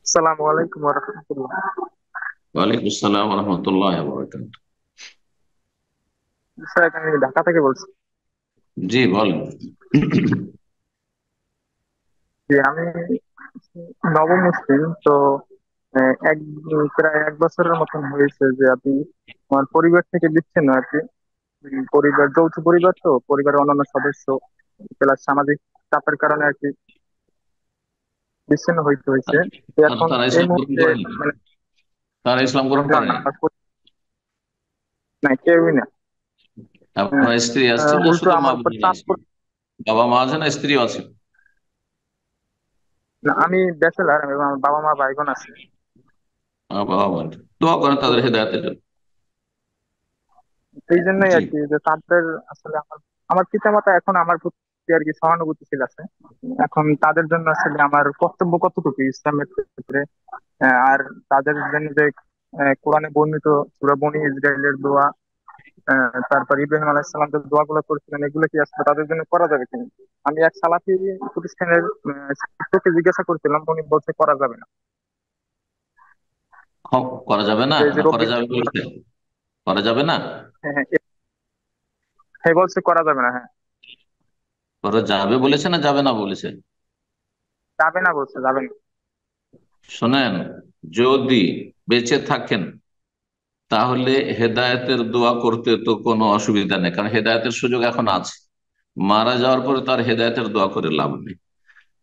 আসসালামু আলাইকুম ওয়া রাহমাতুল্লাহ। ওয়ালাইকুম আসসালাম রহমতুল্লাহ বরকাত। স্যার, আমি ঢাকা থেকে বলছি। জি বলেন। যে আমি নবম মুসলিম তো। এক প্রায় এক বছরের মতন হয়েছে যে আপনি আমার পরিবার থেকে বিচ্ছিন্ন আর কি। পরিবার যৌথ পরিবার, তো পরিবারের অন্যান্য সদস্য প্লাস সামাজিক চাপের কারণে আর কি বিচ্ছিন্ন হইতে হয়েছে। তো এখন তারা এই ইসলাম গ্রহণ মুহূর্তে করেন? মানে তারা ইসলাম গ্রহণ না, করেন? না কেউই না। আহ, আপনার স্ত্রী আছে না উল্টো শুধু মা আমার উপর বোনেরা চাপ আছে? বাবা মা আছে না স্ত্রীও আছে? না, আমি ব্যাচেলার এবং আমার বাবা মা ভাই বোন আছে। বাবা মা দোয়া করেন তো তাদের হেদায়েতের জন্য। এই জন্যই জি। আর কি যে তাদের আসলে আমার আমার পিতামাতা এখন আমার প্রতি আর কি সহানুভূতিশীল আছে। এখন তাদের জন্য আসলে আমার কর্তব্য কতটুকু ইসলামের ক্ষেত্রে। আর তাদের জন্য যে কোরআনে বর্ণিত সূরা বনী ইসরাইলের দোয়া, তারপর ইব্রাহিম আলাইহিস সালাম যে দোয়াগুলো করেছিলেন, এগুলো কি আসলে তাদের জন্য করা যাবে কিনা। আমি এক সালাফি প্রতিষ্ঠানের শিক্ষককে জিজ্ঞাসা করছিলাম, উনি বলছে করা যাবে না। করা যাবে না যে যে না করা রব্বির, যাবে বলছে? করা যাবে না? হ্যাঁ হ্যাঁ, হ্যাঁ বলছে করা যাবে না, হ্যাঁ। করা যাবে বলেছে না যাবে না বলেছে? যাবে না বলছে, যাবে না। শোনেন, যদি বেঁচে থাকেন তাহলে হেদায়েতের দোয়া করতে তো কোনো অসুবিধা নেই, কারণ হেদায়েতের সুযোগ এখন আছে। মারা যাওয়ার পরে তার হেদায়েতের দোয়া করে লাভ নেই।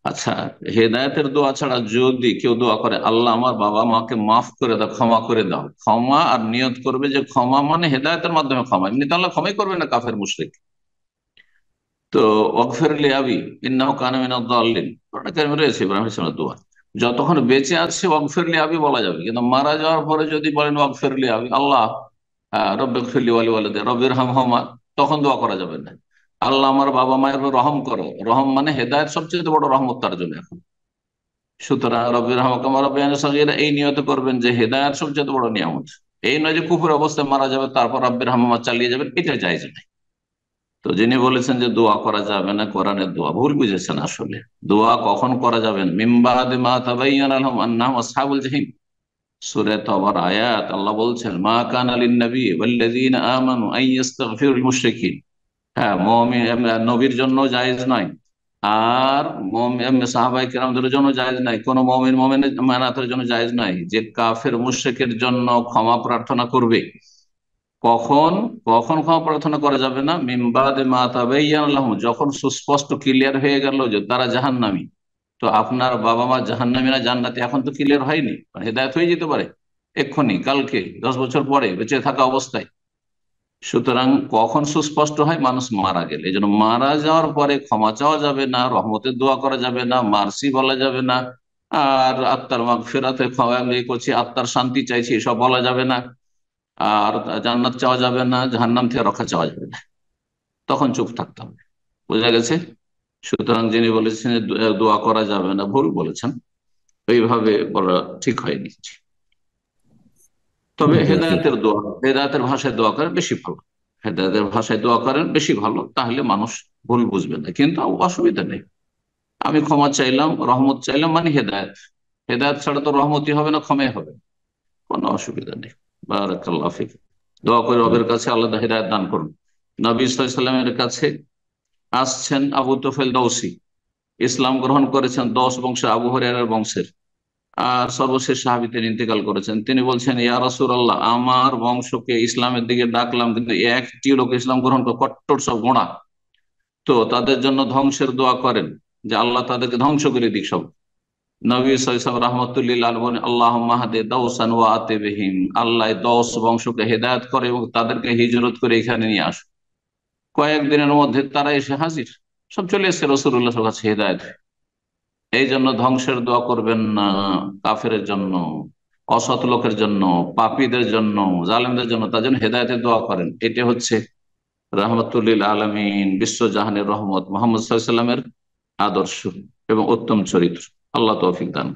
আচ্ছা, হেদায়েতের দোয়া ছাড়া যদি কেউ দোয়া করে, আল্লাহ আমার বাবা মাকে মাফ করে দাও, ক্ষমা করে দাও, ক্ষমা আর নিয়ত করবে যে ক্ষমা মানে হেদায়েতের মাধ্যমে ক্ষমা, এমনি তো আল্লাহ ক্ষমাই করবে না কাফের মুশরিক। তো ওয়াগফিরলি আবি ইন্নাহু কানা মিনাদ দাল্লিন, কোরআনে কারিমে রয়েছে ইব্রাহিম ইসলামের দোয়া। যতক্ষণ বেঁচে আছে ওয়াগফিরলি আবি বলা যাবে, কিন্তু মারা যাওয়ার পরে যদি বলেন ওয়াগফিরলি আবি আল্লাহ, রব্বিগফিরলি ওয়ালি ওয়ালিদাই রব্বিরহামহুমা, তখন দোয়া করা যাবে না। আল্লাহ আমার বাবা মায়ের উপর রহম করো, রহম মানে হেদায়েত সবচেয়ে বড় রহমত তার জন্য এখন। সুতরাং রব্বির রহমাকামা রাব্বায়ানি সগীরা এই নিয়ত করবেন যে হেদায়েত সবচেয়ে বড় নিয়ামত। এই নয় যে কুফুর অবস্থায় মারা যাবে তারপর রব্বির রহমা চালিয়ে যাবেন, এটা জায়েজ নেই। তো যিনি বলেছেন যে দোয়া করা যাবে না, কোরআনের দোয়া ভুল বুঝেছেন আসলে। দোয়া কখন করা যাবেন? মিন বাদি মা তাবায়্যানা লাহুম আন্নাহুম আসহাবুল জাহিম, সূরা তওবার আয়াত। আল্লাহ বলছেন মা কানা লিন নবী ওয়াল্লাযীনা আমানু আন ইস্তাগফিরুল মুশরিকিন। হ্যাঁ, মুমিন নবীর জন্য জায়েজ নয়, আর সাহাবায়ে কেরামদের জন্য জায়েজ নাই, কোন মুমিনের মানাতের জন্য জায়েজ নাই যে কাফের মুশরিকের জন্য ক্ষমা প্রার্থনা করবে। কখন? কখন ক্ষমা প্রার্থনা করা যাবে না? মিন বাদি মা তাবায়্যানা লাহুম, যখন সুস্পষ্ট ক্লিয়ার হয়ে গেল যে তারা জাহান্নামী। তো আপনার বাবা মা জাহান্নামী না জান্নাতি এখন তো ক্লিয়ার হয়নি, হেদায়েত হয়ে যেতে পারে এক্ষুনি, কালকে, 10 বছর পরে বেঁচে থাকা অবস্থায়। সুতরাং কখন সুস্পষ্ট হয়? মানুষ মারা গেলে। এই জন্য মারা যাওয়ার পরে ক্ষমা চাওয়া যাবে না, রহমতের দোয়া করা যাবে না, মার্সি বলা যাবে না, আর আত্মার মাগফিরাতে করছি, আত্মার শান্তি চাইছি, এসব বলা যাবে না। আর জান্নাত চাওয়া যাবে না, জাহান্নাম থেকে রক্ষা চাওয়া যাবে না। তখন চুপ থাকতে হবে। বোঝা গেছে? সুতরাং যিনি বলেছেন যে দোয়া করা যাবে না, ভুল বলেছেন। এইভাবে বলা ঠিক হয়নি। তবে জি জি। হেদায়েতের দোয়া, হেদায়েতের ভাষায় দোয়া করেন বেশি ভালো। হেদায়েতের ভাষায় দোয়া করেন বেশি ভালো, তাহলে মানুষ ভুল বুঝবে না, কিন্তু অসুবিধা নেই। আমি ক্ষমা চাইলাম, রহমত চাইলাম, মানে হেদায়েত। হেদায়েত ছাড়া তো রহমতই হবে না, ক্ষমাই হবে না। কোনো অসুবিধা নেই। বারাকাল্লাহ ফিক। দোয়া করে রবের কাছে আল্লাহ হেদায়েত দান করুন। নবী সাল্লাল্লাহু আলাইহি ওয়াসাল্লামের কাছে আসছেন আবু তুফাইল দৌসি, ইসলাম গ্রহণ করেছেন 10 বংশের, আবু হুরায়রার বংশের। আর সর্বশেষ সাহাবী তিনি ইন্তেকাল করেছেন। তিনি বলছেন ইয়া রাসূলুল্লাহ, আমার বংশকে ইসলামের দিকে ডাকলাম, কিন্তু একটি লোক ইসলাম গ্রহণ করে, কট্টর সব গোঁড়া। তো তাদের জন্য ধ্বংসের দোয়া করেন, যে আল্লাহ তাদেরকে ধ্বংস করে দিক সব। নবী সাল্লাল্লাহু রহমতুল্লিল বলেন আল্লাহুম্মা হাদি দাওসান ওয়া আতিবিহিম, আল্লাহ 10 বংশকে হেদায়েত করে এবং তাদেরকে হিজরত করে এখানে নিয়ে আস। কয়েকদিনের মধ্যে তারা এসে হাজির, সব চলে এসেছে রাসূলুল্লাহর কাছে হেদায়েত। এই জন্য ধ্বংসের দোয়া করবেন না কাফেরের জন্য, অসৎ লোকের জন্য, পাপীদের জন্য, জালেমদের জন্য, তার জন্য হেদায়েতের দোয়া করেন। এটা হচ্ছে রহমতুল্লিল আলমিন, বিশ্বজাহানের রহমত, মোহাম্মদ সাল্লাল্লাহু আলাইহি ওয়াসাল্লামের আদর্শ এবং উত্তম চরিত্র। আল্লাহ তৌফিক দান।